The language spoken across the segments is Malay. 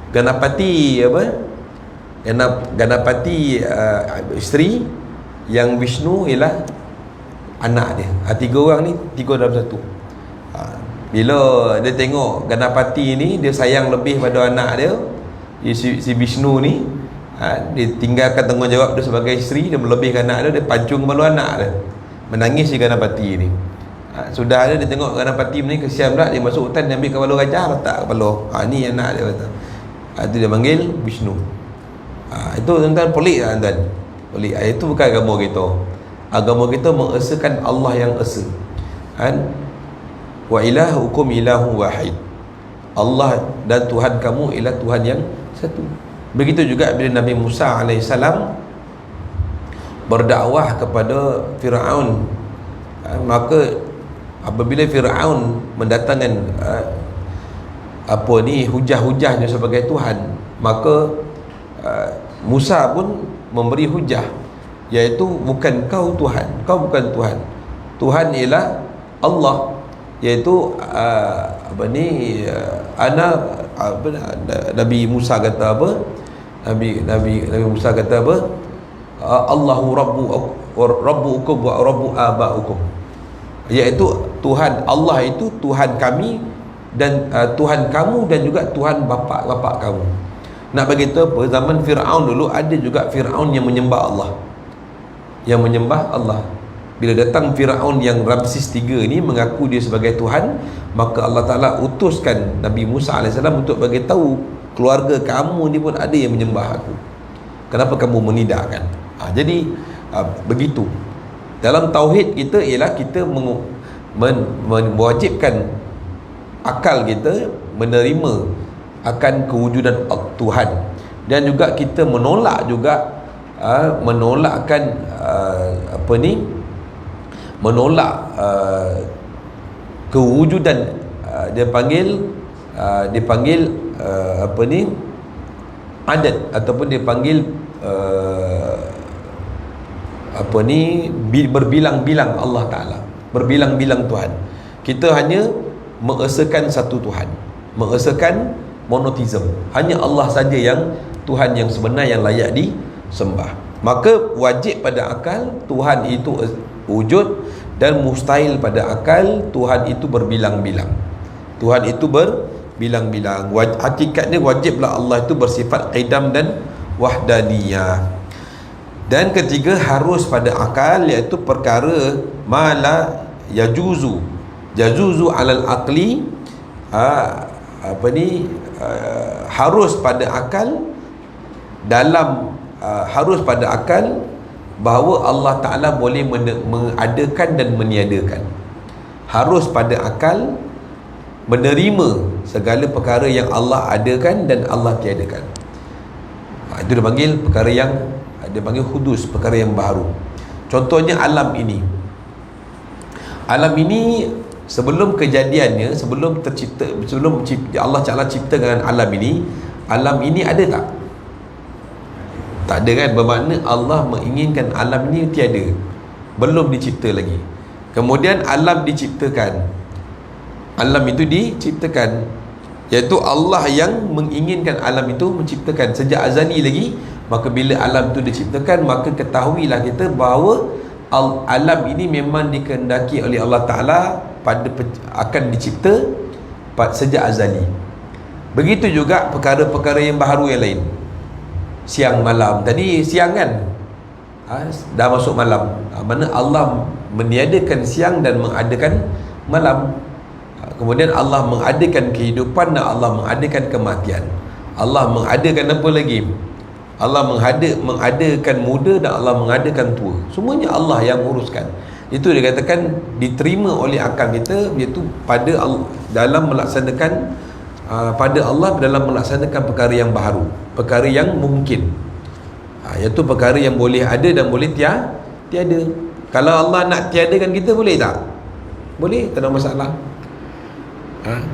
Ganapati Ganapati isteri, yang Vishnu ialah anak dia. Tiga orang ni, tiga dalam satu. Bila dia tengok Ganapati ni, dia sayang lebih pada anak dia, si Vishnu ni, dia tinggalkan tanggungjawab dia sebagai isteri, dia melebihkan anak dia, dia pancung kepala anak dia. Menangis si Ganapati ni. Sudah ada dia tengok Ganapati ni kesian pula, dia masuk hutan, dia ambil kepala gajah, letak kepala. Ni anak dia kata. Itu dia panggil Vishnu. Itu tuan-tuan pelik tak tuan-tuan? Pelik. Itu bukan agama kita. Agama kita mengesakan Allah yang esa. Wa ilahukum ilahu wahid. Allah dan Tuhan kamu ialah Tuhan yang satu. Begitu juga bila Nabi Musa AS berdakwah kepada Fir'aun, maka apabila Fir'aun mendatangkan hujah-hujahnya sebagai Tuhan, maka Musa pun memberi hujah, iaitu bukan kau Tuhan, kau bukan Tuhan, Tuhan ialah Allah, iaitu Nabi Musa kata apa? Nabi Musa kata apa? Allahu rabbukum wa rabbu abaukum, iaitu Tuhan Allah itu Tuhan kami dan Tuhan kamu dan juga Tuhan bapa kamu. Nak bagi tahu apa, zaman Fir'aun dulu ada juga Fir'aun yang menyembah Allah. Bila datang Fir'aun yang Ramses III ni mengaku dia sebagai Tuhan, maka Allah Ta'ala utuskan Nabi Musa AS untuk bagi tahu, keluarga kamu ni pun ada yang menyembah aku, kenapa kamu menidakkan? Jadi begitu. Dalam tauhid kita ialah kita mewajibkan akal kita menerima akan kewujudan Tuhan, dan juga kita menolakkan kewujudan dia panggil adat, ataupun dia panggil berbilang-bilang Allah Ta'ala, berbilang-bilang Tuhan. Kita hanya mengesakan satu Tuhan, mengesakan monoteism, hanya Allah saja yang Tuhan yang sebenar yang layak disembah. Maka wajib pada akal Tuhan itu wujud, dan mustahil pada akal Tuhan itu berbilang-bilang. Tuhan itu berbilang-bilang. Hakikatnya wajiblah Allah itu bersifat qidam dan wahdaniyah. Dan ketiga, harus pada akal, iaitu perkara mala yajuzu alal aqli, harus pada akal harus pada akal bahawa Allah Ta'ala boleh mengadakan dan meniadakan. Harus pada akal menerima segala perkara yang Allah adakan dan Allah tiadakan. Itu dia panggil perkara yang dia panggil hudus, perkara yang baru. Contohnya alam ini sebelum kejadiannya, sebelum Allah Ta'ala ciptakan alam ini ada tak? Tak ada kan? Bermakna Allah menginginkan alam ini tiada, belum dicipta lagi. Kemudian alam diciptakan, alam itu diciptakan, iaitu Allah yang menginginkan alam itu menciptakan sejak azali lagi. Maka bila alam itu diciptakan, maka ketahuilah kita bahawa alam ini memang dikehendaki oleh Allah Ta'ala akan dicipta sejak azali. Begitu juga perkara-perkara yang baharu yang lain. Siang malam, tadi siang kan, dah masuk malam. Mana Allah meniadakan siang dan mengadakan malam. Kemudian Allah mengadakan kehidupan dan Allah mengadakan kematian. Allah mengadakan apa lagi? Allah mengadakan muda dan Allah mengadakan tua. Semuanya Allah yang uruskan. Itu dikatakan diterima oleh akal kita, iaitu dalam melaksanakan pada Allah dalam melaksanakan perkara yang baharu, perkara yang mungkin, iaitu perkara yang boleh ada dan boleh tiada. Kalau Allah nak tiadakan kita, boleh tak? Boleh, tak ada masalah.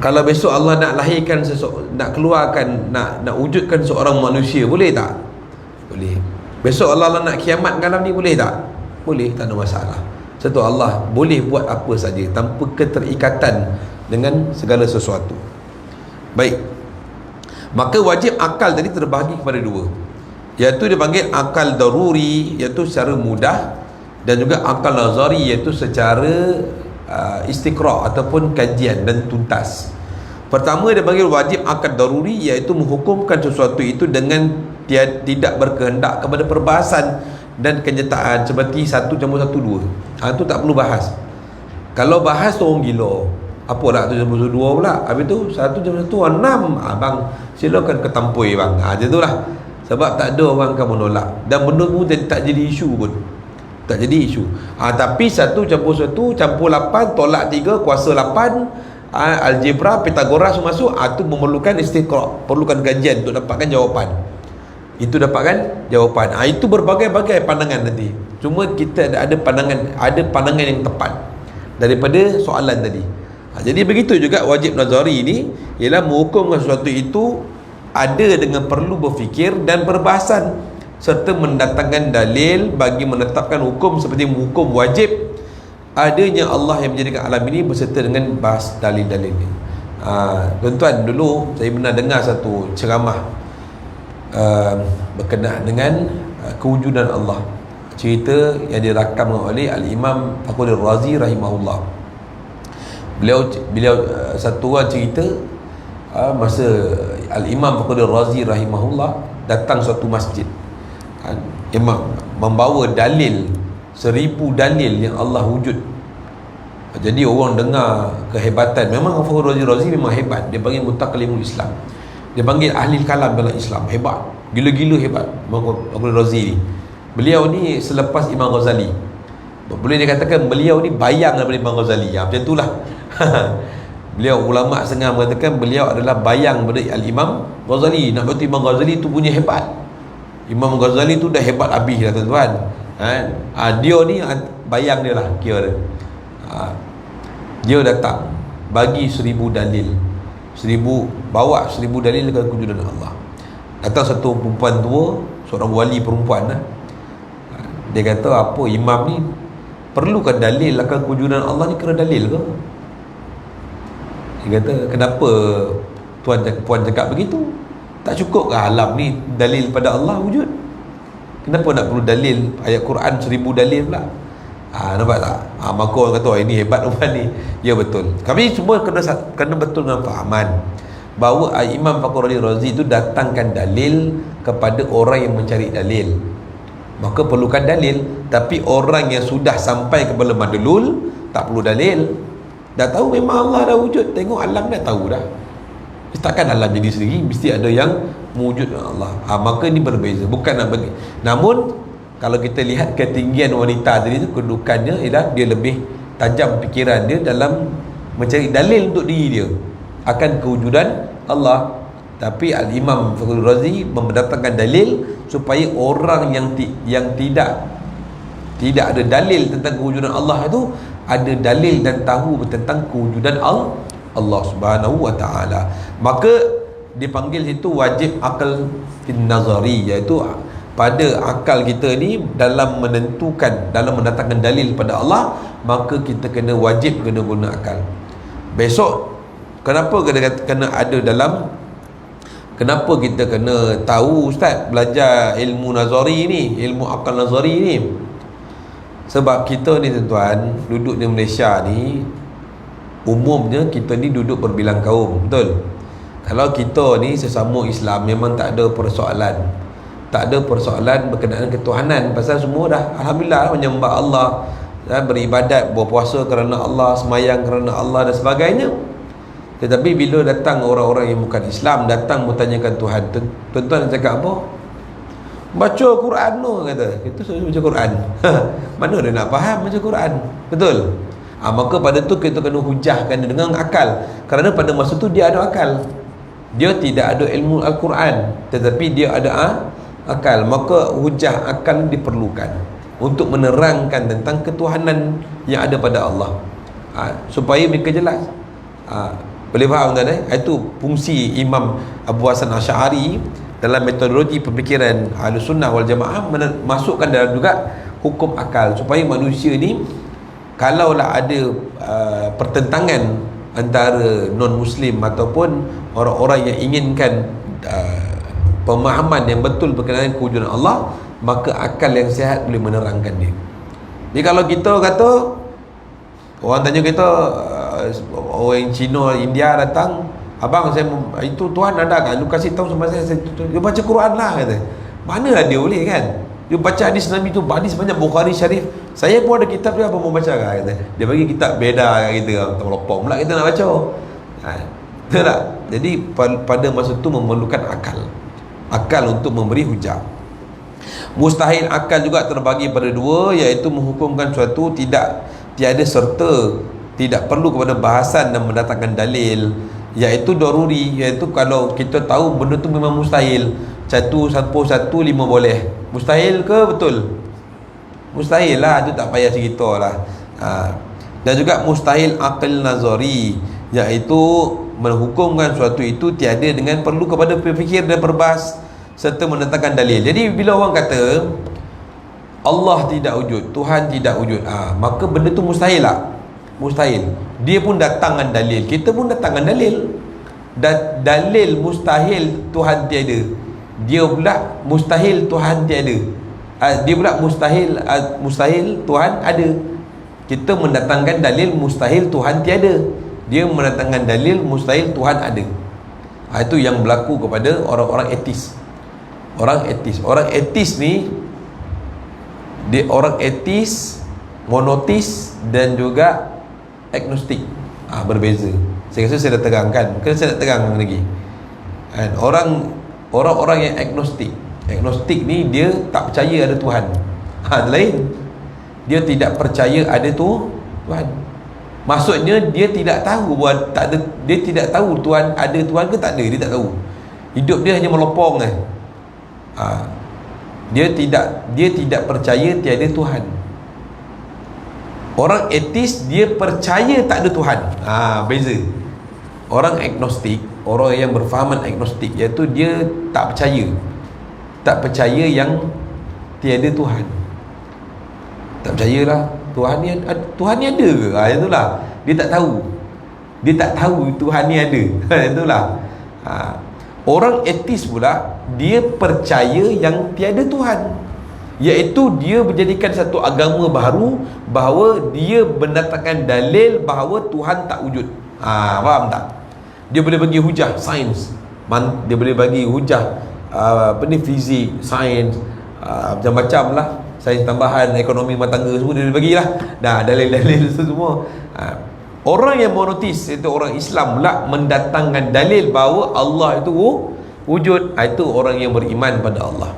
Kalau besok Allah nak lahirkan nak keluarkan, nak wujudkan seorang manusia, boleh tak? Boleh. Besok Allah nak kiamatkan alam ni, boleh tak? Boleh, tak ada masalah. Satu Allah boleh buat apa saja tanpa keterikatan dengan segala sesuatu. Baik. Maka wajib akal tadi terbahagi kepada dua, iaitu dia panggil akal daruri, iaitu secara mudah, dan juga akal nazari, iaitu secara istiqra' ataupun kajian dan tuntas. Pertama dia panggil wajib akal daruri, iaitu menghukumkan sesuatu itu dengan tidak berkehendak kepada perbahasan dan kenyataan, seperti 1+1=2. Itu tak perlu bahas. Kalau bahas tu orang gila, apa nak 1+2 pula, habis tu 1+1 6, bang silakan ketampui bang, macam tu lah. Sebab tak ada orang akan menolak, dan benda pun tak jadi isu pun, tak jadi isu. Tapi 1+1 campur 8 tolak 3 kuasa 8, algebra, Pythagoras masuk, tu memerlukan istiqra', perlukan kajian untuk dapatkan jawapan. Itu dapatkan jawapan. Itu berbagai-bagai pandangan nanti. Cuma kita ada pandangan yang tepat daripada soalan tadi. Jadi begitu juga wajib nazari ini, ialah menghukumkan sesuatu itu ada dengan perlu berfikir dan berbahasan, serta mendatangkan dalil bagi menetapkan hukum, seperti menghukum wajib adanya Allah yang menjadikan alam ini beserta dengan bahas dalil-dalilnya. Tuan-tuan, dulu saya pernah dengar satu ceramah berkenaan dengan kewujudan Allah. Cerita yang dirakam oleh Al-Imam Fakhruddin Razi rahimahullah. Beliau satu orang cerita, masa Al-Imam Fakhruddin Razi rahimahullah datang suatu masjid, imam membawa dalil 1000 dalil yang Allah wujud. Jadi orang dengar kehebatan. Memang Fakhruddin Razi memang hebat. Dia panggil mutakallimul Islam, dia panggil ahli kalam dalam Islam, hebat, gila-gila hebat Fakhruddin Razi ni. Beliau ni selepas Imam Ghazali, boleh dikatakan beliau ni bayang daripada Imam Ghazali. Macam itulah. Beliau, ulama setengah mengatakan beliau adalah bayang daripada Al-Imam Ghazali. Nak berarti Imam Ghazali tu punya hebat. Imam Ghazali tu dah hebat habis lah tuan-tuan. Dia ni bayang dia lah, kira dia. Dia datang bagi 1000 dalil, bawa 1000 dalil ke kewujudan Allah. Datang satu perempuan tua, seorang wali perempuan lah. Dia kata, apa imam ni perlukan dalil akan kewujudan Allah ni, kena dalil ke? Dia kata, kenapa puan cakap begitu? Tak cukup ke alam ni dalil pada Allah wujud? Kenapa nak perlu dalil ayat Quran 1000 dalil pula? Nampak tak? Maka orang kata, ini hebat orang ni. Ya, betul. Kami semua kena betul dengan fahaman bahawa Imam Fakhruddin Razi itu datangkan dalil kepada orang yang mencari dalil, maka perlukan dalil. Tapi orang yang sudah sampai ke bala madlul tak perlu dalil. Dah tahu memang Allah dah wujud, tengok alam dah tahu dah. Takkan alam jadi sendiri, mesti ada yang mewujudkan Allah. Maka ini berbeza, bukan nak bagi. Namun kalau kita lihat ketinggian wanita tadi itu, kedudukannya ialah dia lebih tajam fikiran dia dalam mencari dalil untuk diri dia akan kewujudan Allah. Tapi Al-Imam Fakhruddin Razi mendatangkan dalil supaya orang yang tidak ada dalil tentang kewujudan Allah itu ada dalil dan tahu tentang kewujudan Allah Subhanahu wa taala. Maka dipanggil itu wajib akal fin nazari, iaitu pada akal kita ni dalam menentukan, dalam mendatangkan dalil pada Allah, maka kita wajib kena guna akal. Besok kenapa kena ada dalam, kenapa kita kena tahu ustaz belajar ilmu nazari ni, ilmu akal nazari ni? Sebab kita ni tuan-tuan duduk di Malaysia ni, umumnya kita ni duduk berbilang kaum, betul? Kalau kita ni sesama Islam memang tak ada persoalan, berkenaan ketuhanan, pasal semua dah alhamdulillah menyembah Allah, beribadat, berpuasa kerana Allah, semayang kerana Allah dan sebagainya. Tetapi bila datang orang-orang yang bukan Islam, datang bertanyakan Tuhan, tuan-tuan cakap apa? Baca Quran tu, kata. Kita suruh baca Quran. Mana dia nak faham baca Quran? Betul? Maka pada tu kita kena hujahkan dengan akal. Kerana pada masa tu dia ada akal. Dia tidak ada ilmu Al-Quran, tetapi dia ada akal. Maka hujah akal diperlukan untuk menerangkan tentang ketuhanan yang ada pada Allah, supaya mereka jelas. Boleh faham tuan? Itu fungsi Imam Abu Hasan Asy'ari dalam metodologi pemikiran Ahlussunnah wal Jamaah, masukkan dalam juga hukum akal, supaya manusia ni kalaulah ada pertentangan antara non-Muslim ataupun orang-orang yang inginkan pemahaman yang betul berkenaan kewujudan Allah, maka akal yang sihat boleh menerangkan dia. Jadi kalau kita kata, orang tanya kita, orang Cina, India datang, abang saya itu Tuhan ada kan, lu kasih tahu sama saya, dia baca Quran lah kata. Manalah dia boleh kan, dia baca hadis Nabi tu, hadis banyak, Bukhari Syarif, saya pun ada kitab dia, apa mau baca kan kata. Dia bagi kitab beda kita, terlopong pula kita nak baca. Betul tak? Jadi pada masa tu memerlukan akal untuk memberi hujah. Mustahil akal juga terbagi pada dua, iaitu menghukumkan suatu tiada serta, tidak perlu kepada bahasan dan mendatangkan dalil, iaitu daruri, iaitu kalau kita tahu benda tu memang mustahil, satu sampul satu, 5 boleh. Mustahil ke betul? Mustahil lah, tu tak payah cerita lah. Dan juga mustahil akal nazari, iaitu menghukumkan suatu itu tiada dengan perlu kepada berfikir dan berbahas serta mendatangkan dalil. Jadi bila orang kata Allah tidak wujud, Tuhan tidak wujud, maka benda tu mustahil lah. Mustahil. Dia pun datangkan dalil, kita pun datangkan dalil. Dalil mustahil Tuhan tiada, dia pula mustahil Tuhan tiada. Dia pula mustahil Tuhan ada. Kita mendatangkan dalil mustahil Tuhan tiada, dia mendatangkan dalil mustahil Tuhan ada. Itu yang berlaku kepada orang-orang etis. Orang etis ni, dia orang etis, monotis dan juga agnostik. Berbeza. Saya rasa saya dah terangkan. Kena saya nak terang lagi. Orang-orang yang agnostik ni dia tak percaya ada Tuhan. Lain. Dia tidak percaya ada Tuhan. Maksudnya dia tidak tahu dia tidak tahu Tuhan ada Tuhan ke tak ada, dia tak tahu. Hidup dia hanya melopong dia tidak percaya tiada Tuhan. Orang etis dia percaya tak ada Tuhan. Beza. Orang agnostik, orang yang berfahaman agnostik, iaitu dia tak percaya yang tiada Tuhan. Tak percayalah Tuhan ni ada ke? Itulah. Dia tak tahu Tuhan ni ada. Itulah. Orang etis pula, dia percaya yang tiada Tuhan, iaitu dia menjadikan satu agama baru, bahawa dia mendatangkan dalil bahawa Tuhan tak wujud. Faham tak? Dia boleh bagi hujah sains, dia boleh bagi hujah fizik, sains, macam-macam lah, sains tambahan, ekonomi rumah tangga, semua dia boleh bagilah. Dalil-dalil semua. Orang yang monotis, iaitu orang Islam pula, mendatangkan dalil bahawa Allah itu wujud. Itu orang yang beriman pada Allah.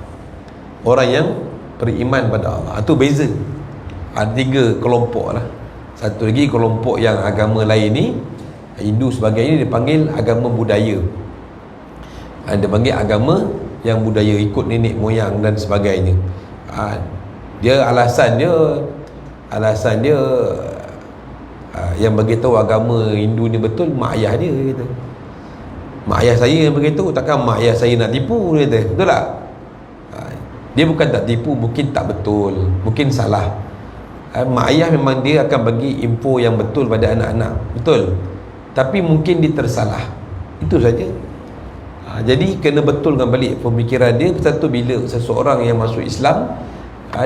Orang yang beriman pada Allah. Itu beza. Ada 3 kelompok lah. Satu lagi kelompok yang agama lain ni, Hindu sebagainya, dia panggil agama budaya. Dia panggil agama yang budaya, ikut nenek moyang dan sebagainya. Dia alasan dia yang beritahu agama Hindu ni betul, mak ayah dia kata. Mak ayah saya yang beritahu, takkan mak ayah saya nak tipu, dia kata. Betul tak? Dia bukan tak tipu, mungkin tak betul, mungkin salah. Mak ayah memang dia akan bagi info yang betul pada anak-anak, betul, tapi mungkin dia tersalah. Itu saja. Jadi kena betulkan balik pemikiran dia. Satu, bila seseorang yang masuk Islam,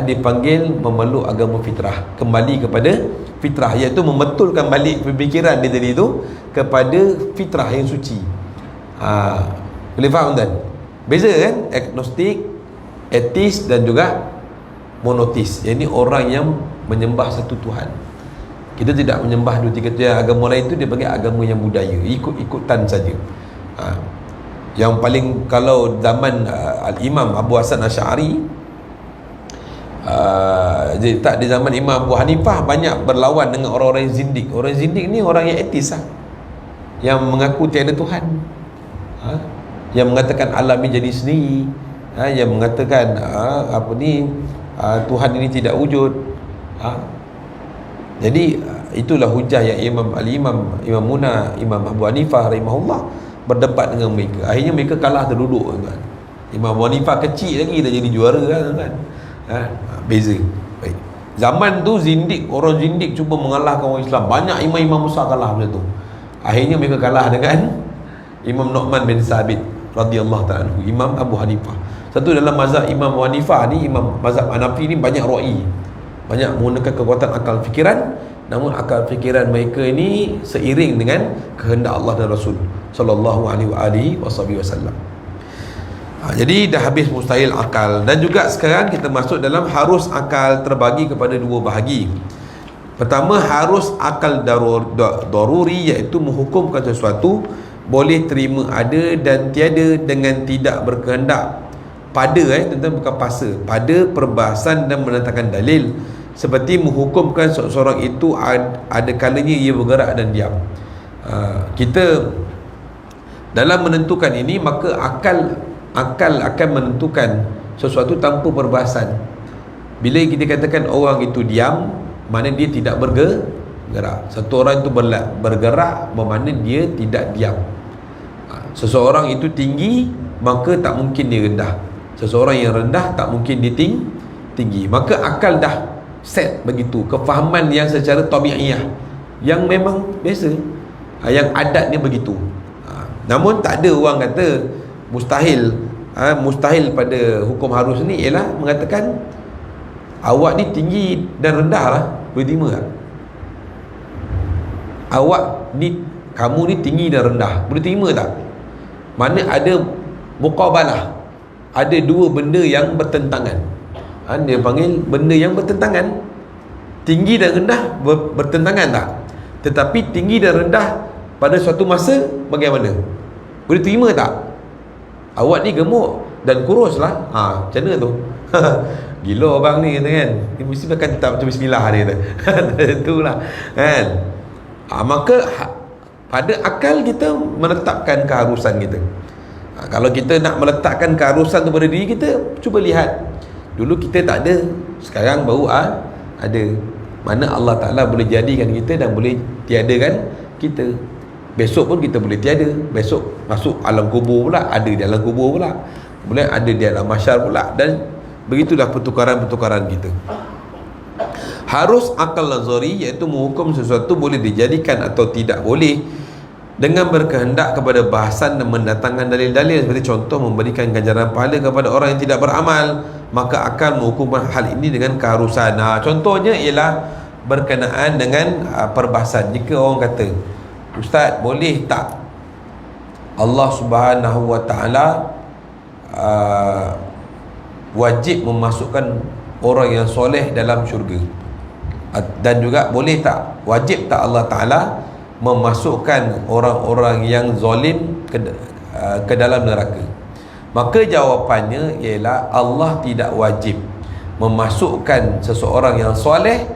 dipanggil memeluk agama fitrah, kembali kepada fitrah, iaitu membetulkan balik pemikiran dia tadi tu kepada fitrah yang suci. Boleh faham kan? Beza kan? Agnostik, etis dan juga monotis. Ini orang yang menyembah satu Tuhan. Kita tidak menyembah 2-3 Tuhan. Agama lain tu dia panggil agama yang budaya, ikut-ikutan saja. Yang paling, kalau zaman Al-Imam Abu Hasan Asy'ari, tak, di zaman Imam Abu Hanifah banyak berlawan dengan orang-orang yang zindik. Orang zindik ni orang yang etis lah, yang mengaku tiada Tuhan, yang mengatakan alam ni jadi sendiri, yang mengatakan Tuhan ini tidak wujud. Jadi itulah hujah yang Imam Muna, Imam Abu Hanifah rahimahullah berdebat dengan mereka. Akhirnya mereka kalah terduduk, tuan. Imam Abu Hanifah kecil lagi dah jadi juara kan. Beza. Baik. Zaman tu orang zindik cuba mengalahkan orang Islam. Banyak imam-imam besar kalah macam tu. Akhirnya mereka kalah dengan Imam Nu'man bin Sabit. radhiyallahu ta'ala anhu, Imam Abu Hanifah. Satu dalam mazhab Imam Abu Hanifah ni, Imam mazhab Hanafi ni banyak ra'i, banyak menggunakan kekuatan akal fikiran, namun akal fikiran mereka ini seiring dengan kehendak Allah dan Rasul sallallahu alaihi wasallam. Jadi dah habis mustahil akal, dan juga sekarang kita masuk dalam harus akal terbagi kepada dua bahagi. Pertama, harus akal daruri, iaitu menghukumkan sesuatu boleh terima ada dan tiada dengan tidak berkehendak pada tentang bukan paksa, pada perbahasan dan mendatangkan dalil, seperti menghukumkan seseorang itu ada kalanya ia bergerak dan diam. Kita dalam menentukan ini, maka akal akan menentukan sesuatu tanpa perbahasan. Bila kita katakan orang itu diam, mana dia tidak bergerak. Satu orang itu bergerak, bermakna dia tidak diam. Seseorang itu tinggi, maka tak mungkin dia rendah. Seseorang yang rendah tak mungkin dia tinggi. Maka akal dah set begitu, kefahaman yang secara tabi'iyah, yang memang biasa, yang adatnya begitu. Namun tak ada orang kata mustahil. Mustahil pada hukum harus ni ialah mengatakan awak ni tinggi dan rendah lah, boleh terima tak? Awak ni, kamu ni tinggi dan rendah, boleh terima tak? Mana ada muqabalah, ada dua benda yang bertentangan. Dia panggil benda yang bertentangan. Tinggi dan rendah bertentangan tak? Tetapi tinggi dan rendah pada suatu masa bagaimana? Boleh terima tak? Awak ni gemuk dan kurus lah, macam mana tu? Gila abang ni kata kan, dia mesti akan tetap macam bismillah dia kata. Itulah kan. Maka pada akal kita menetapkan keharusan kita. Kalau kita nak meletakkan keharusan tu pada diri kita, cuba lihat. Dulu kita tak ada, sekarang baru ada. Mana Allah Ta'ala boleh jadikan kita dan boleh tiadakan kita. Besok pun kita boleh tiada. Besok masuk alam kubur pula, ada di alam kubur pula, boleh ada di alam mahsyar pula. Dan begitulah pertukaran-pertukaran kita. Harus akal nazari, iaitu menghukum sesuatu boleh dijadikan atau tidak boleh dengan berkehendak kepada bahasan dan mendatangkan dalil-dalil. Seperti contoh, memberikan ganjaran pahala kepada orang yang tidak beramal, maka akan menghukum hal ini dengan keharusan. Contohnya ialah berkenaan dengan perbahasan. Jika orang kata, Ustaz, boleh tak Allah Subhanahu wa ta'ala wajib memasukkan orang yang soleh dalam syurga? Dan juga boleh tak, wajib tak Allah Ta'ala memasukkan orang-orang yang zalim ke dalam neraka? Maka jawapannya ialah Allah tidak wajib memasukkan seseorang yang soleh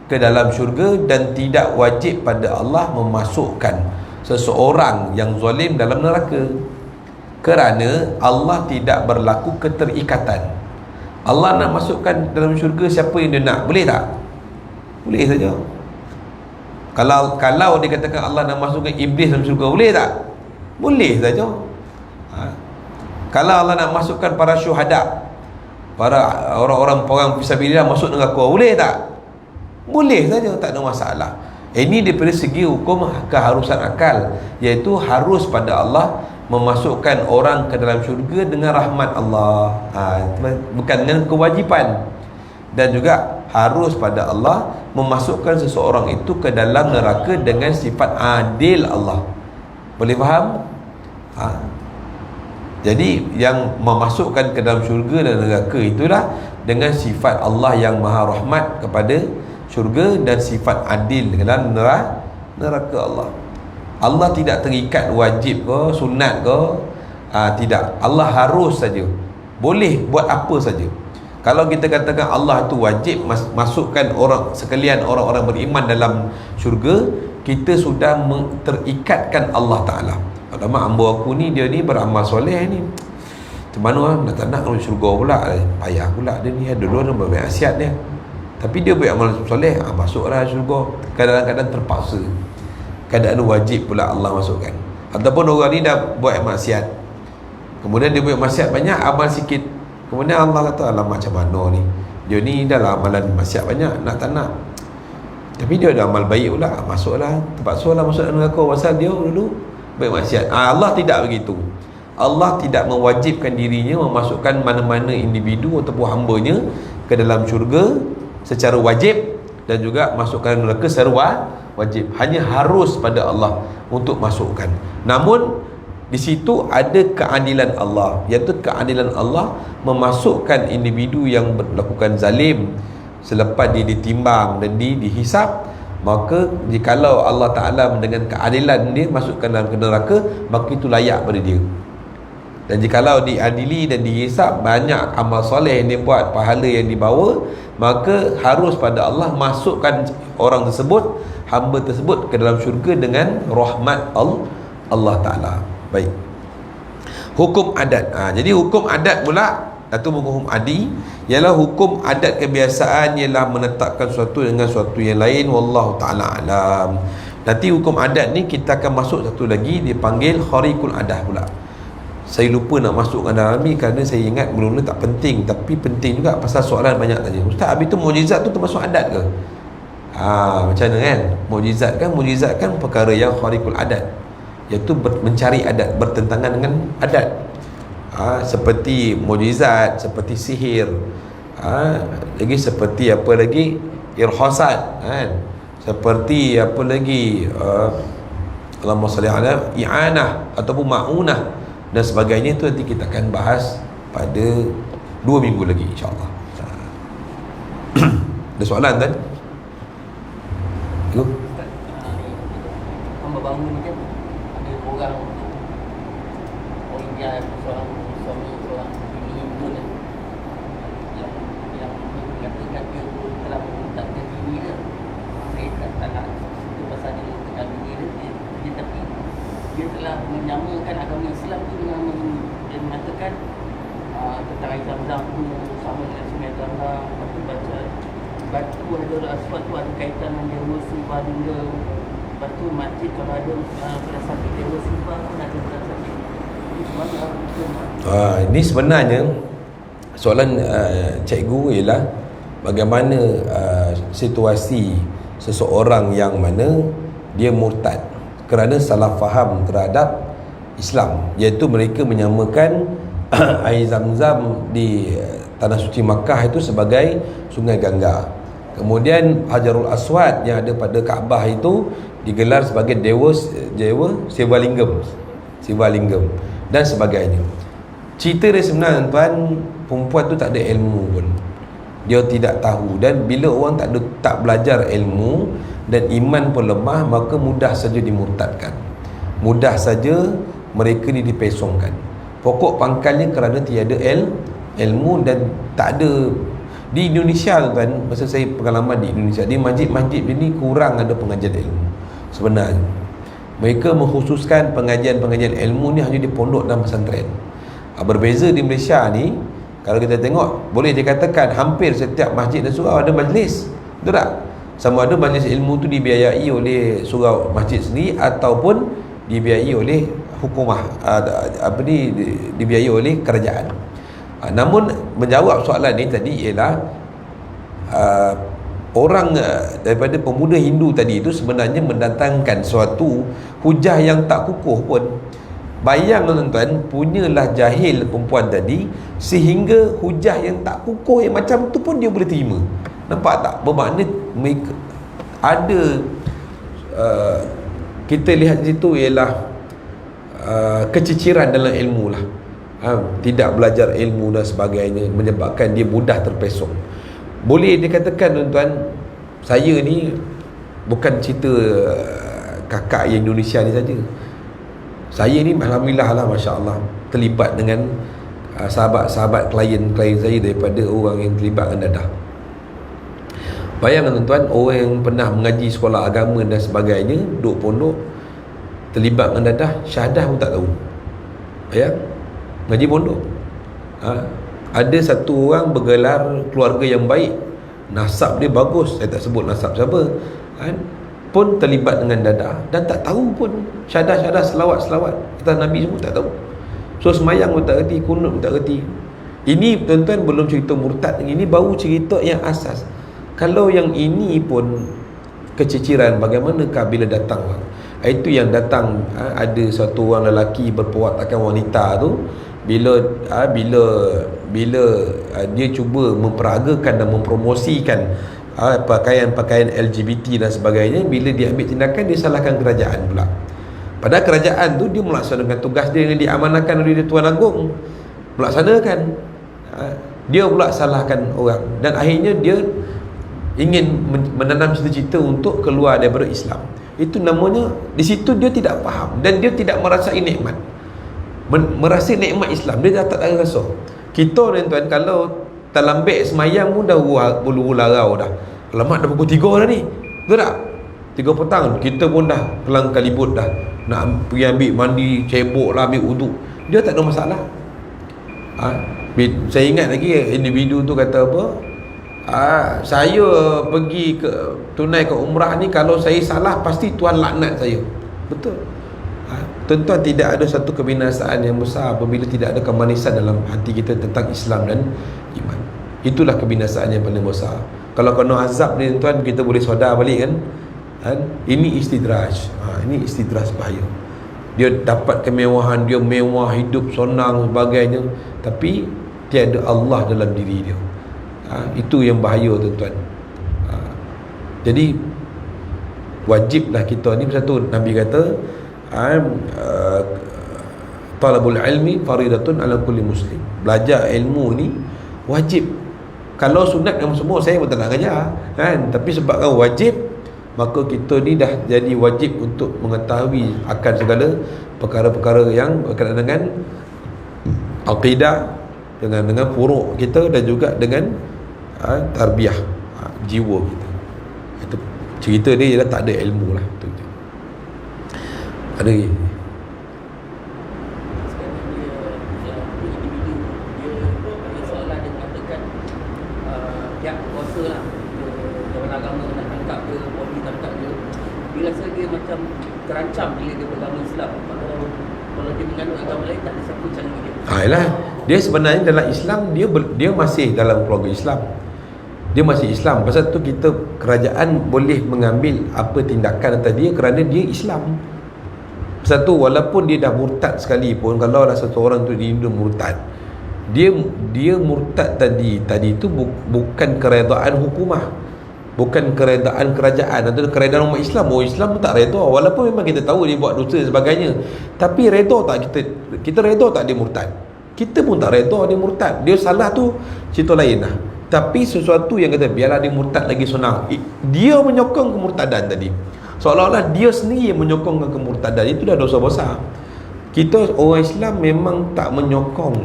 ke dalam syurga, dan tidak wajib pada Allah memasukkan seseorang yang zalim dalam neraka, kerana Allah tidak berlaku keterikatan. Allah nak masukkan dalam syurga siapa yang dia nak, boleh tak? Boleh saja. Kalau dia katakan Allah nak masukkan iblis dalam syurga, boleh tak? Boleh saja. Kalau Allah nak masukkan para syuhada, para orang-orang fisabilillah masuk neraka, boleh tak? Boleh saja, tak ada masalah. Ini daripada segi hukum keharusan akal, iaitu harus pada Allah memasukkan orang ke dalam syurga dengan rahmat Allah, bukan dengan kewajipan. Dan juga harus pada Allah memasukkan seseorang itu ke dalam neraka dengan sifat adil Allah. Boleh faham? Jadi yang memasukkan ke dalam syurga dan neraka itulah dengan sifat Allah yang maha rahmat kepada syurga dan sifat adil dalam neraka Allah. Allah tidak terikat wajib ke sunat ke, tidak. Allah harus saja, boleh buat apa saja. Kalau kita katakan Allah itu wajib masukkan orang sekalian orang-orang beriman dalam syurga, kita sudah terikatkan Allah Ta'ala. Alamak, hamba aku ni, dia ni beramal soleh ni, macam mana nak tak nak masuk syurga pula, payah pula dia ni, dulu dia bermaksiat dia, tapi dia buat amal soleh, masuklah syurga. Kadang-kadang terpaksa, keadaan wajib pula Allah masukkan. Ataupun orang ni dah buat maksiat, kemudian dia buat maksiat banyak, amal sikit, kemudian Allah kata, alamak macam mana ni, dia ni dah lah amalan maksiat banyak, nak tak nak, tapi dia ada amal baik pula, masuklah, terpaksa lah masuk neraka pasal dia dulu buat maksiat. Allah tidak begitu. Allah tidak mewajibkan dirinya memasukkan mana-mana individu ataupun hambanya ke dalam syurga secara wajib, dan juga masukkan neraka secara wajib. Hanya harus pada Allah untuk masukkan. Namun di situ ada keadilan Allah, iaitu keadilan Allah memasukkan individu yang melakukan zalim selepas dia ditimbang dan dihisap. Maka jikalau Allah Ta'ala dengan keadilan dia masukkan dalam neraka, maka itu layak pada dia. Dan jikalau diadili dan dihisap banyak amal soleh yang dia buat, pahala yang dibawa, maka harus pada Allah masukkan orang tersebut, hamba tersebut, ke dalam syurga dengan rahmat Allah Ta'ala. Baik. Hukum adat. Jadi hukum adat pula, atau hukum adi, ialah hukum adat kebiasaan, ialah menetapkan sesuatu dengan sesuatu yang lain. Wallahu ta'ala alam. Nanti hukum adat ni kita akan masuk satu lagi, dipanggil khariqul adah pula. Saya lupa nak masukkan dalam ni kerana saya ingat mula-mula tak penting, tapi penting juga pasal soalan banyak tanya. Ustaz, habis tu mukjizat tu termasuk adat ke? Macam mana kan? Mukjizat kan perkara yang khariqul adat, iaitu mencari adat, bertentangan dengan adat. Seperti mukjizat, seperti sihir, lagi seperti apa lagi, irhasat kan? Seperti apa lagi, Allahumma salli ala i'anah ataupun ma'unah dan sebagainya. Itu nanti kita akan bahas pada 2 minggu lagi insyaAllah. Ada soalan kan? Hamba bangun ni kan ada orang India, seorang suami, seorang bini Hindu ni yang katakan dia telah mengutakkan diri dia. Saya tak nak itu pasal dia mengutakkan diri dia, tapi dia telah menyamakan agama Islam tu dengan dia mengatakan tentang air Zam-Zam tu sama dengan sungai Zam-Zam. Lepas tu baca batu Hajar Aswad tu ada kaitan dengan Dewa Siva juga. Lepas tu masjid kalau ada berdasarkan Dewa Siva pun ada berdasarkan. Ini sebenarnya soalan cikgu ialah bagaimana situasi seseorang yang mana dia murtad kerana salah faham terhadap Islam, iaitu mereka menyamakan air Zam-Zam di tanah suci Makkah itu sebagai sungai Gangga. Kemudian Hajarul Aswad yang ada pada Kaabah itu digelar sebagai Dewa Siva Lingam dan sebagainya. Cerita dia sebenarnya tuan, perempuan tu tak ada ilmu pun, dia tidak tahu. Dan bila orang tak belajar ilmu dan iman pun lemah, maka mudah saja dimurtadkan, mudah saja mereka ni dipesongkan. Pokok pangkalnya kerana tiada ilmu dan tak ada. Di Indonesia kan, masa saya pengalaman di Indonesia, di masjid-masjid ini kurang ada pengajian ilmu sebenarnya. Mereka mengkhususkan pengajian-pengajian ilmu ni hanya di pondok dan pesantren. Berbeza di Malaysia ni, kalau kita tengok, boleh dikatakan hampir setiap masjid dan surau ada majlis. Betul tak? Sama ada majlis ilmu tu dibiayai oleh surau masjid sendiri ataupun dibiayai oleh hukumah, dibiayai oleh kerajaan. Namun menjawab soalan ni tadi ialah orang daripada pemuda Hindu tadi itu sebenarnya mendatangkan suatu hujah yang tak kukuh pun. Bayang tuan-tuan, punyalah jahil perempuan tadi sehingga hujah yang tak kukuh yang macam tu pun dia boleh terima. Nampak tak? Bermakna mereka ada kita lihat di situ ialah keciciran dalam ilmu lah. Tidak belajar ilmu dan sebagainya menyebabkan dia mudah terpesong. Boleh dikatakan tuan-tuan, saya ni bukan cerita kakak yang Indonesia ni saja. Saya ni alhamdulillah lah, masya-Allah, terlibat dengan sahabat-sahabat klien saya daripada orang yang terlibat dengan dadah. Bayangkan tuan-tuan, orang yang pernah mengaji sekolah agama dan sebagainya, duduk pondok, terlibat dengan dadah, syahadah pun tak tahu. Bayang, ngaji pondok. Ada satu orang bergelar keluarga yang baik, nasab dia bagus, saya tak sebut nasab siapa kan, pun terlibat dengan dadah dan tak tahu pun syahadah-syahadah, selawat-selawat kata Nabi semua tak tahu. So semayang pun tak reti, kunut pun tak reti. Ini tuan-tuan belum cerita murtad, ini baru cerita yang asas. Kalau yang ini pun keciciran, bagaimanakah bila datang orang? Itu yang datang, ada satu orang lelaki berperwatakan wanita tu, bila dia cuba memperagakan dan mempromosikan pakaian-pakaian LGBT dan sebagainya, bila dia ambil tindakan, dia salahkan kerajaan pula. Padahal kerajaan tu dia melaksanakan tugas dia yang diamanahkan oleh Tuan Agong, melaksanakan. Dia pula salahkan orang, dan akhirnya dia ingin menanam cita-cita untuk keluar daripada Islam. Itu namanya, di situ dia tidak faham dan dia tidak merasai nikmat. Merasa nikmat Islam, dia dah tak ada rasa. Kita ni tuan, kalau terlambat semayang pun dah bulu larau dah. Alamak, dah pukul 3 dah ni, betul tak? 3 petang kita pun dah kelang kalibut dah, nak pergi ambil mandi, cebok lah, ambil uduk. Dia tak ada masalah. Saya ingat lagi individu tu kata apa, saya pergi tunai ke umrah ni, kalau saya salah pasti Tuhan laknat saya. Betul. Tuan-tuan, tidak ada satu kebinasaan yang besar apabila tidak ada kemanisan dalam hati kita tentang Islam dan iman. Itulah kebinasaan yang paling besar. Kalau kena azab ni tuan, kita boleh sedar balik kan. Ini istidraj. Ini istidraj bahaya. Dia dapat kemewahan, dia mewah, hidup senang sebagainya, tapi tiada Allah dalam diri dia. Itu yang bahaya tuan-tuan. Jadi wajiblah kita ni, satu Nabi kata talabul ilmi faridatun ala kulli muslim. Belajar ilmu ni wajib. Kalau sunat kamu semua, saya pun tak nak ajar kan, tapi sebab kan wajib, maka kita ni dah jadi wajib untuk mengetahui akan segala perkara-perkara yang berkaitan dengan akidah, dengan furuk kita, dan juga dengan tarbiyah jiwa kita. Itu cerita dia ialah tak ada ilmu lah tu. Ada lagi soalan dia mengatakan pihak kuasa lah, orang agama nak tangkap dia, polis tangkap dia, dia rasa dia macam terancam bila dia beragama Islam. Kalau dia menganut agama lain, tak ada siapa cari dia. Yalah, dia sebenarnya dalam Islam, dia masih dalam keluarga Islam, dia masih Islam. Pasal tu kita, kerajaan boleh mengambil apa tindakan atas dia kerana dia Islam. Pasal tu walaupun dia dah murtad sekalipun, kalau lah satu orang tu dia murtad, dia murtad tadi itu bukan keredaan hukumah, bukan keredaan kerajaan atau keredaan umat Islam. Islam pun tak reda, walaupun memang kita tahu dia buat dosa dan sebagainya, tapi reda tak kita reda tak dia murtad? Kita pun tak reda dia murtad. Dia salah tu cerita lain lah, tapi sesuatu yang kata biarlah dia murtad lagi senang, dia menyokong kemurtadan tadi, seolah-olah dia sendiri yang menyokong kemurtadan. Itu dah dosa besar. Kita orang Islam memang tak menyokong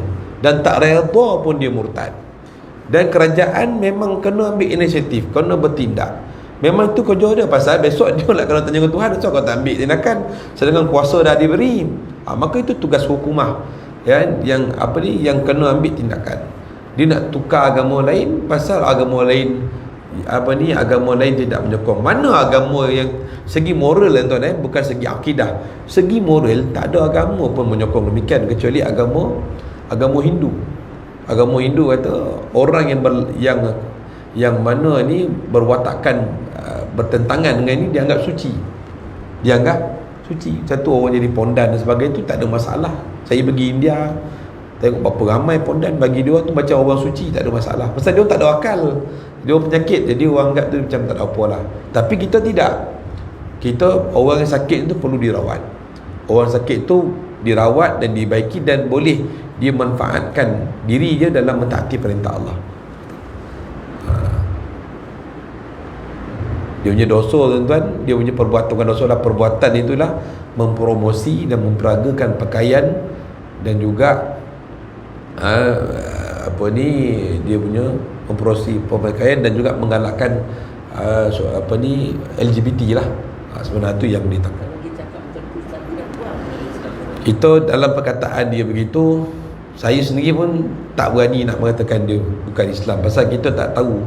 dan tak reda pun dia murtad, dan kerajaan memang kena ambil inisiatif, kena bertindak. Memang itu kerja dia, pasal besok dia nak kena tanya ke Tuhan, so kau tak ambil tindakan sedangkan kuasa dah diberi. Maka itu tugas hukumah yang kena ambil tindakan. Dia nak tukar agama lain pasal agama lain agama lain tidak menyokong. Mana agama yang segi moral tuan, bukan segi akidah, segi moral tak ada agama pun menyokong demikian, kecuali agama Hindu. Agama Hindu kata orang yang mana ni berwatakan bertentangan dengan ini dianggap suci. Satu orang jadi pondan dan sebagainya, itu tak ada masalah. Saya pergi India, tengok berapa ramai pondan, bagi dia tu macam orang suci, tak ada masalah. Pasal dia tak ada akal, dia penyakit, jadi orang anggap tu macam tak ada apa lah. Tapi kita tidak. Kita, orang yang sakit tu perlu dirawat. Orang sakit tu dirawat dan dibaiki, dan boleh dia manfaatkan diri dia dalam mentaati perintah Allah. Dia punya dosa tuan-tuan, dia punya perbuatan, bukan dosa lah, perbuatan itulah mempromosi dan memperagakan pakaian, dan juga dia punya mempromosi pakaian dan juga menggalakkan LGBT lah. Sebenarnya itu yang ditangkap. Itu dalam perkataan dia begitu, saya sendiri pun tak berani nak mengatakan dia bukan Islam, pasal kita tak tahu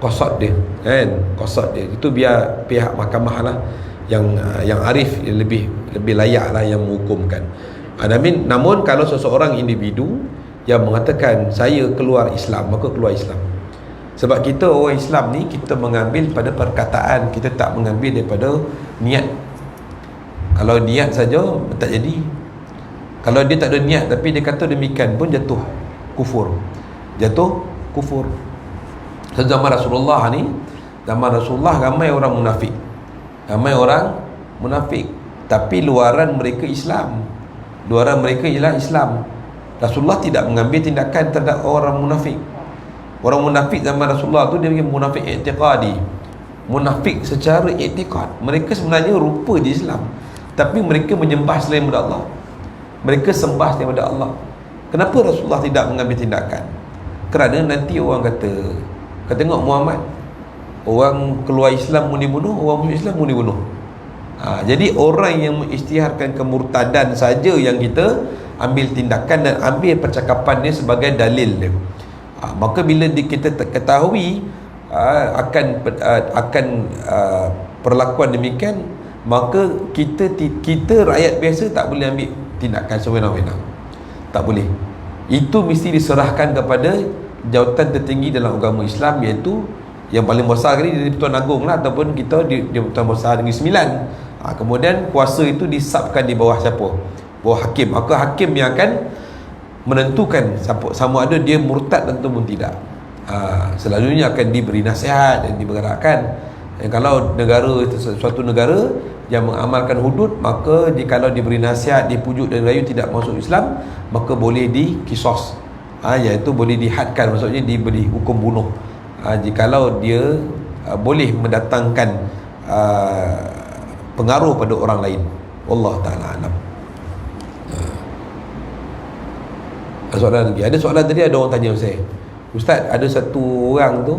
qasad dia kan, qasad dia itu biar pihak mahkamah lah yang arif, lebih layak lah yang menghukumkan. Namun kalau seseorang individu yang mengatakan saya keluar Islam, maka keluar Islam. Sebab kita orang Islam ni, kita mengambil pada perkataan, kita tak mengambil daripada niat. Kalau niat saja tak jadi. Kalau dia tak ada niat tapi dia kata demikian pun jatuh kufur. Zaman Rasulullah ni, zaman Rasulullah ramai orang munafik, tapi luaran mereka Islam. Rasulullah tidak mengambil tindakan terhadap orang munafik. Orang munafik zaman Rasulullah tu dia munafik i'tiqadi, munafik secara i'tiqad. Mereka sebenarnya rupa di Islam, tapi mereka menyembah selain daripada Allah, mereka sembah selain daripada Allah. Kenapa Rasulullah tidak mengambil tindakan? Kerana nanti orang kata, kau tengok Muhammad, orang keluar Islam muni bunuh, orang masuk Islam muni bunuh. Jadi orang yang mengisytiharkan kemurtadan saja yang kita ambil tindakan dan ambil percakapan dia sebagai dalil dia. Maka bila kita ketahui akan perlakuan demikian, maka kita rakyat biasa tak boleh ambil tindakan sewenang-wenang. Tak boleh. Itu mesti diserahkan kepada jawatan tertinggi dalam agama Islam, iaitu yang paling besar kali dia Tuan Agong lah, ataupun kita dia Tuan Besar Negeri Sembilan. Kemudian kuasa itu disabkan di bawah siapa? Bawah hakim. Maka hakim yang akan menentukan sama ada dia murtad ataupun tidak. Selalunya akan diberi nasihat dan dibergerakkan. Kalau suatu negara yang mengamalkan hudud, maka kalau diberi nasihat, dipujuk dan rayu tidak masuk Islam, maka boleh dikisos, iaitu boleh dihadkan, maksudnya diberi hukum bunuh. Jikalau dia boleh mendatangkan pengaruh pada orang lain. Wallah ta'ala alam. Soalan lagi. Ada soalan tadi, ada orang tanya saya, Ustaz, ada satu orang tu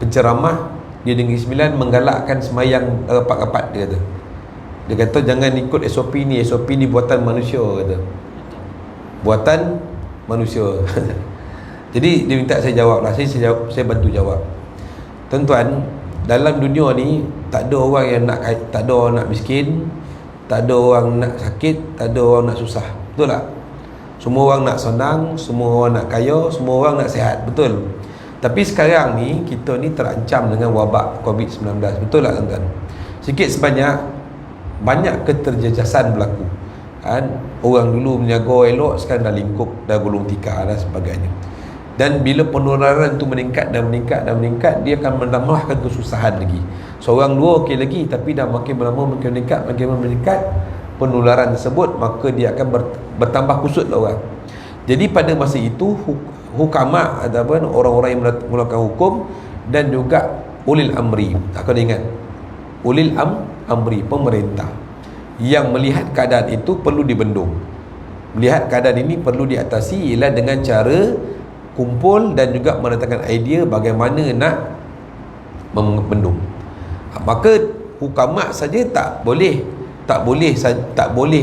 penceramah di Negeri Sembilan menggalakkan semayang rapat-rapat, dia kata jangan ikut SOP ni buatan manusia, kata buatan manusia. Jadi dia minta saya jawab lah. Saya bantu jawab. Tuan-tuan, dalam dunia ni tak ada orang yang tak ada orang nak miskin, tak ada orang nak sakit, tak ada orang nak susah. Betul tak? Semua orang nak senang, semua orang nak kaya, semua orang nak sihat. Betul. Tapi sekarang ni kita ni terancam dengan wabak COVID-19. Betul tak tuan-tuan? Sikit sebanyak banyak keterjejasan berlaku. Orang dulu menjaga elok, sekarang dah lingkup, dah gulung tikar dan sebagainya. Dan bila penularan itu meningkat, dia akan menambahkan kesusahan lagi. Seorang dua okey lagi, tapi dah makin lama makin meningkat penularan tersebut, maka dia akan bertambah kusut lah orang. Jadi pada masa itu hukama ataupun orang-orang yang melakukan hukum dan juga ulil amri, tak kena ingat, ulil amri, pemerintah yang melihat keadaan itu perlu dibendung. Melihat keadaan ini perlu diatasi ialah dengan cara kumpul dan juga mendatangkan idea bagaimana nak membendung. Maka hukama saja tak boleh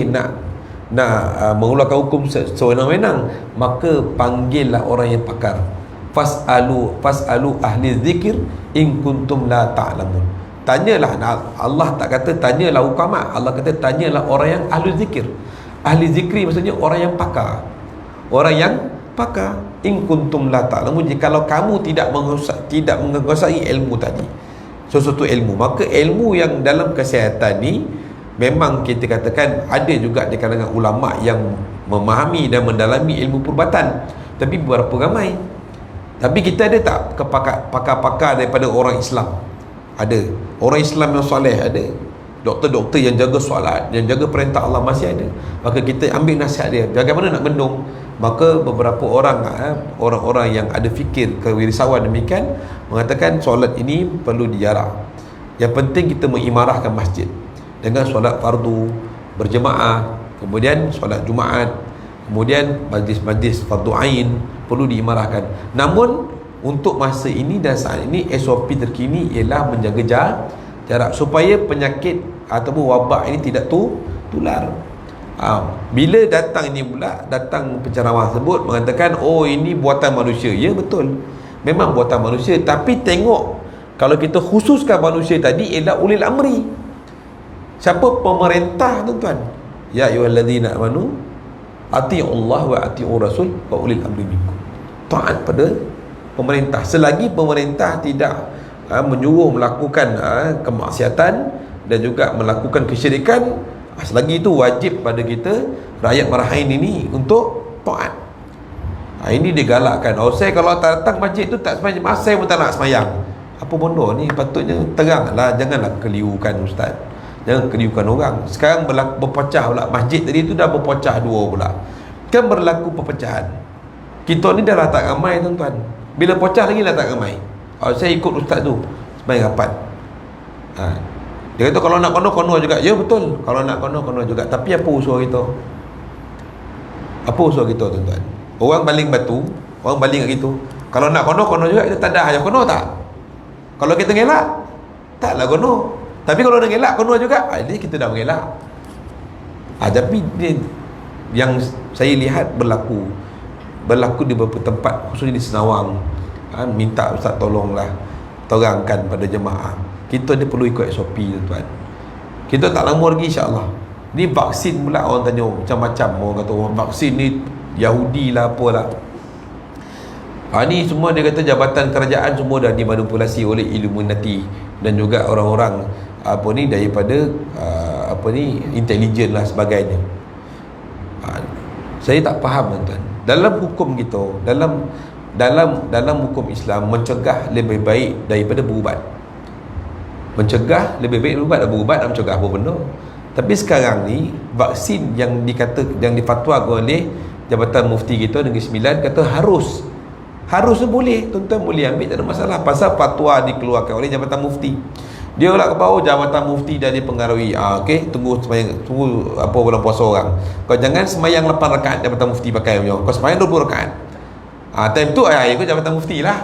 nak mengeluarkan hukum sewenang-wenang. Maka panggillah orang yang pakar. Fas'alu ahli zikir in kuntum la ta'lamun. Tanyalah. Allah tak kata tanyalah hukama, Allah kata tanyalah orang yang ahli zikir. Ahli zikri maksudnya orang yang pakar. Orang yang pakar. In kuntum la ta'lamun, jikalau kamu tidak menguasai ilmu tadi, sesuatu ilmu. Maka ilmu yang dalam kesihatan ni memang kita katakan ada juga di kalangan ulama yang memahami dan mendalami ilmu perubatan, tapi berapa ramai. Tapi kita ada tak pakar-pakar daripada orang Islam? Ada. Orang Islam yang soleh ada. Doktor-doktor yang jaga solat, yang jaga perintah Allah masih ada. Maka kita ambil nasihat dia, bagaimana nak bendung. Maka beberapa orang-orang yang ada fikir kewirausahaan demikian mengatakan solat ini perlu dijarak. Yang penting kita mengimarahkan masjid dengan solat fardu berjemaah, kemudian solat Jumaat, kemudian majlis-majlis fardu ain perlu diimarahkan. Namun untuk masa ini dan saat ini SOP terkini ialah menjaga jarak supaya penyakit ataupun wabak ini tidak tular. Bila datang penceramah tersebut mengatakan ini buatan manusia. Ya, betul, memang buatan manusia. Tapi tengok, kalau kita khususkan manusia tadi ialah ulil amri. Siapa? Pemerintah, tuan-tuan. Ya ayyuhallazina amanu atii'ullah wa atii'ur rasul wa ulil amri minkum. Taat pada pemerintah. Selagi pemerintah tidak menyuruh melakukan kemaksiatan dan juga melakukan kesyirikan, Selagi itu wajib pada kita rakyat Marahin ini untuk taat. Ini dia galakkan. Saya kalau datang masjid tu tak semayang, saya pun tak nak semayang. Apa benda ni? Patutnya teranglah, janganlah kelirukan ustaz. Jangan kelirukan orang. Sekarang berpecah pula. Masjid tadi tu dah berpecah dua pula. Kan berlaku perpecahan. Kita ni dah lah tak ramai tuan-tuan. Bila pecah lagi dah tak ramai. Saya ikut ustaz tu semayang rapat. Dia kata kalau nak kono juga. Ya betul, kalau nak kono juga. Tapi apa usaha kita? Apa usaha kita tuan-tuan? Orang baling batu, orang baling kat gitu. Kalau nak kono juga. Kita tak ada aja kono tak? Kalau kita ngelak, taklah kono. Tapi kalau nak ngelak kono juga, jadi kita dah mengelak. Tapi dia, yang saya lihat berlaku di beberapa tempat, khususnya di Senawang. Minta ustaz tolonglah terangkan pada jemaah. Kita ni perlu ikut SOP tuan-tuan. Kita tak lama lagi insya-Allah. Ni vaksin pula orang tanya macam-macam. Orang kata orang vaksin ni Yahudi lah apalah. Ni semua dia kata jabatan kerajaan semua dah dimanipulasi oleh Illuminati dan juga orang-orang daripada intelijen lah sebagainya. Saya tak faham tuan-tuan. Dalam hukum kita, dalam hukum Islam, mencegah lebih baik daripada berubat. Mencegah lebih baik daripada berubat dan mencegah apa benda. Tapi sekarang ni vaksin yang difatwakan oleh Jabatan Mufti kita Negeri Sembilan kata harus boleh, tuan-tuan boleh ambil, tak ada masalah. Pasal fatwa dikeluarkan oleh Jabatan Mufti. Dia lah ke bawah Jabatan Mufti dah dipengaruhi. Okey, tunggu apa bulan puasa orang. Kau jangan semayang 8 rakaat Jabatan Mufti pakai punya. Kau semayang 20 rakaat. Time tu ikut Jabatan Mufti lah.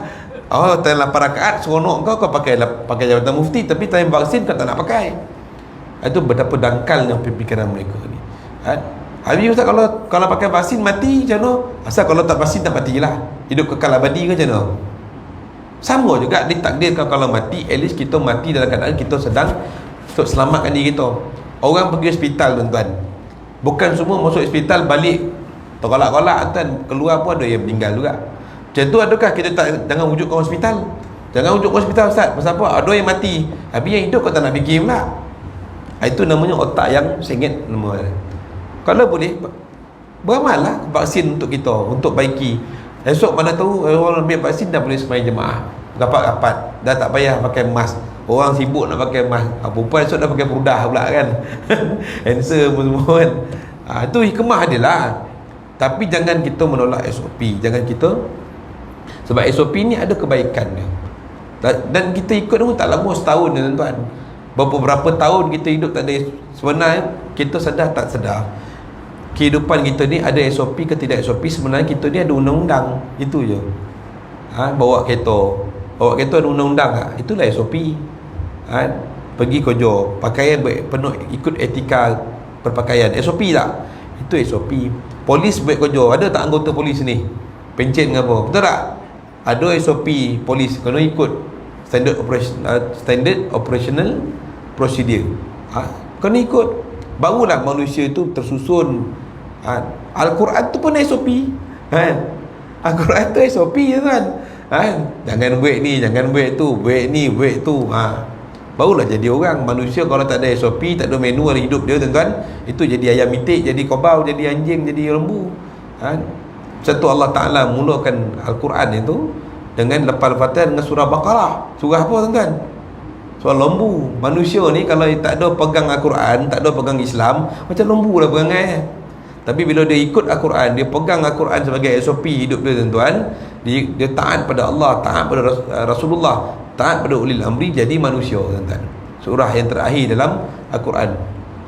Time 8 rakaat seronok kau pakai Jabatan Mufti, tapi time vaksin kau tak nak pakai. Itu betapa dangkalnya pemikiran mereka ni. Habis ustaz, kalau pakai vaksin mati macam mana? Asal kalau tak vaksin tak matilah. Hidup kekal abadi ke macam mana? Sama juga ditakdirkan kalau mati, at least kita mati dalam keadaan kita sedang untuk selamatkan diri kita. Orang pergi hospital tuan-tuan, bukan semua masuk hospital balik terkolak-kolak tuan, keluar pun ada yang meninggal juga. Macam tu adakah kita jangan wujud ke hospital? Jangan wujud ke hospital ustaz. Pasal apa? Ada yang mati, habis yang hidup kau tak nak fikir pula. Itu namanya otak yang sengit nama. Kalau boleh beramallah vaksin untuk kita, untuk baiki. Esok mana tahu orang ambil vaksin dah boleh semayang jemaah, rapat-rapat, dah tak payah pakai mask. Orang sibuk nak pakai mask, perempuan esok dah pakai prudah pula kan. Handsome semua kan. Itu hikmah dia lah. Tapi jangan kita menolak SOP. Jangan kita, sebab SOP ni ada kebaikan dia. Dan kita ikut pun tak lama, setahun ni tuan-tuan. Beberapa tahun kita hidup tak ada. Sebenarnya kita sedar tak sedar, kehidupan kita ni ada SOP ke tidak SOP. Sebenarnya kita ni ada undang-undang. Itu je. Bawa kereta ada undang-undang tak? Itulah SOP. Pergi kerja, pakaian penuh ikut etika berpakaian, SOP tak? Itu SOP. Polis buat kerja, ada tak anggota polis ni pencet dengan apa? Betul tak? Ada SOP polis, kena ikut standard operational procedure. Kena ikut. Barulah manusia itu tersusun. Al-Quran tu pun SOP. Al-Quran tu SOP je kan. Jangan buat ni, jangan buat tu, buat ni, buat tu. Barulah jadi orang. Manusia kalau tak ada SOP, tak ada manual hidup dia tuan-tuan, itu jadi ayam itik, jadi kobau, jadi anjing, jadi lembu. Satu Allah Ta'ala mulakan Al-Quran itu dengan lepas-lepasnya dengan surah Baqarah. Surah apa tuan-tuan? Surah lembu. Manusia ni kalau tak ada pegang Al-Quran, tak ada pegang Islam, macam lembu lah perangai. Tapi bila dia ikut Al-Quran, dia pegang Al-Quran sebagai SOP hidup dia tuan-tuan, dia taat pada Allah, taat pada Rasulullah, taat pada ulil amri, jadi manusia tuan-tuan. Surah yang terakhir dalam Al-Quran,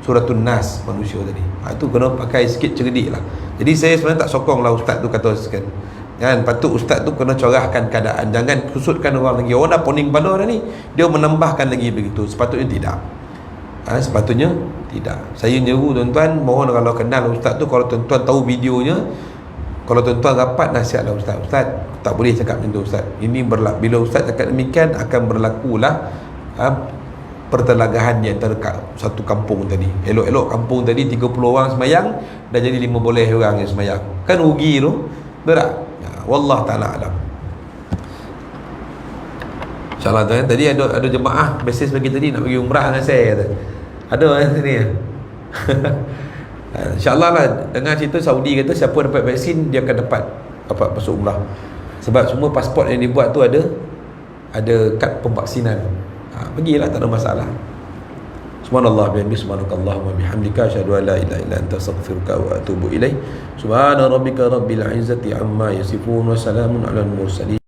Suratun Nas, manusia tadi. Itu kena pakai sikit cerdik lah. Jadi saya sebenarnya tak sokong lah ustaz tu kata sekian kan. Patut ustaz tu kena corahkan keadaan, jangan kusutkan orang lagi. Orang dah poning kepala dah ni, dia menambahkan lagi begitu. Sepatutnya tidak. Sepatutnya tidak. Saya nyeru tuan-tuan, mohon kalau kenal ustaz tu, kalau tuan-tuan tahu videonya, kalau tuan-tuan rapat nasihatlah ustaz. Ustaz tak boleh cakap macam tu ustaz. Ini bila ustaz cakap demikian, akan berlakulah pertelagahan di antara satu kampung tadi. Elok-elok kampung tadi 30 orang semayang, dah jadi 5 boleh orang yang semayang. Kan rugi tu. Betul tak? Wallah ta'ala alam. InsyaAllah tuan, tadi ada jemaah mesej bagi tadi nak pergi umrah dengan saya kata. Ada yang sini ya? InsyaAllah lah, dengar cerita Saudi kata siapa dapat vaksin dia akan dapat masuk umrah. Sebab semua pasport yang dibuat tu ada kad pemvaksinan. Pergilah, tak ada masalah. Subhanallah bihamdihi, subhanakallahumma bihamdika, asyhadu an la ilaha illa anta, astaghfiruka wa atubu ilaih. Subhana rabbika rabbil izzati amma yasifun, wa salamun alal mursalin.